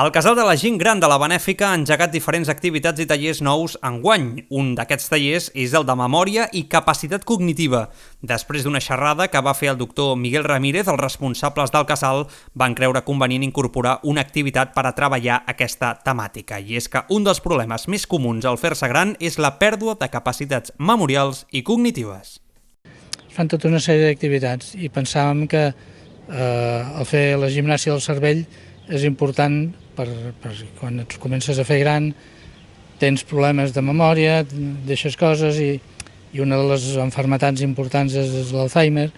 El Casal de la Gent Gran de la Benèfica ha engegat diferents activitats i tallers nous enguany. Un d'aquests tallers és el de memòria i capacitat cognitiva. Després d'una xerrada que va fer el doctor Miguel Ramírez, els responsables del casal van creure convenient incorporar una activitat per a treballar aquesta temàtica. I és que un dels problemes més comuns al fer-se gran és la pèrdua de capacitats memorials i cognitives. Fan tota una sèrie d'activitats i pensàvem que al fer la gimnàsia del cervell és important per quan et comences a fer gran, tens problemes de memòria, deixes coses i una de les malalties importants és l'Alzheimer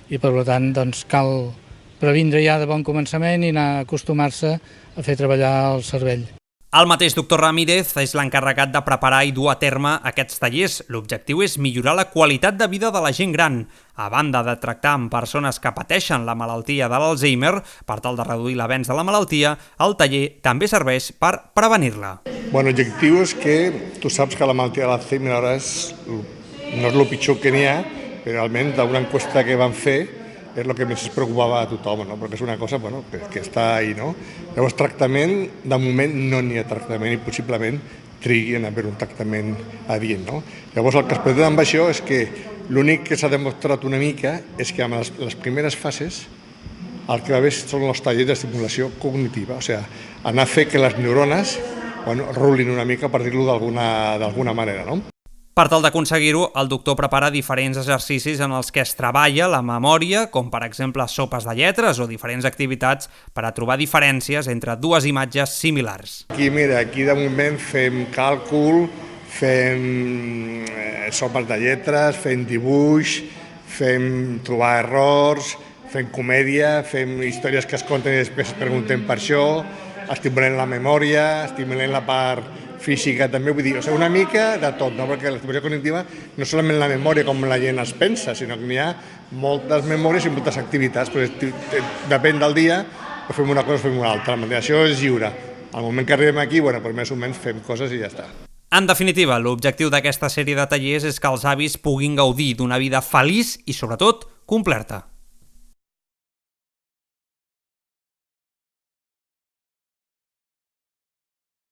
i per tant doncs, cal previndre ja de bon començament i anar a acostumar-se a fer treballar el cervell. El mateix doctor Ramírez és l'encarregat de preparar i dur a terme aquests tallers. L'objectiu és millorar la qualitat de vida de la gent gran. A banda de tractar amb persones que pateixen la malaltia de l'Alzheimer, per tal de reduir l'avenç de la malaltia, el taller també serveix per prevenir-la. L'objectiu és que tu saps que la malaltia de l'Alzheimer ara no és el pitjor que n'hi ha, però almenys d'una enquesta que van fer és el que més es preocupava a tothom, no? Perquè és una cosa que està ahí. No? Llavors, tractament, de moment no n'hi ha tractament i possiblement trigui en haver un tractament adient. No? Llavors, el que es pretén amb això és que l'únic que s'ha demostrat una mica és que en les primeres fases el que va bé són els tallers d'estimulació cognitiva, o sigui, anar a fer que les neurones rulin una mica, per dir-ho d'alguna manera. No? Per tal d'aconseguir-ho, el doctor prepara diferents exercicis en els que es treballa la memòria, com per exemple sopes de lletres o diferents activitats per a trobar diferències entre dues imatges similars. Aquí de moment fem càlcul, fem sopes de lletres, fem dibuix, fem trobar errors, fem comèdia, fem històries que es conten i després es preguntem per això, estimulem la memòria, estimulem la part física també, vull dir, una mica de tot, no? Perquè l'estimulació cognitiva no solament la memòria com la gent es pensa, sinó que n'hi ha moltes memòries i moltes activitats, però depèn del dia, o fem una cosa o fem una altra, això és lliure. Al moment que arribem aquí, més o menys fem coses i ja està. En definitiva, l'objectiu d'aquesta sèrie de tallers és que els avis puguin gaudir d'una vida feliç i, sobretot, completa.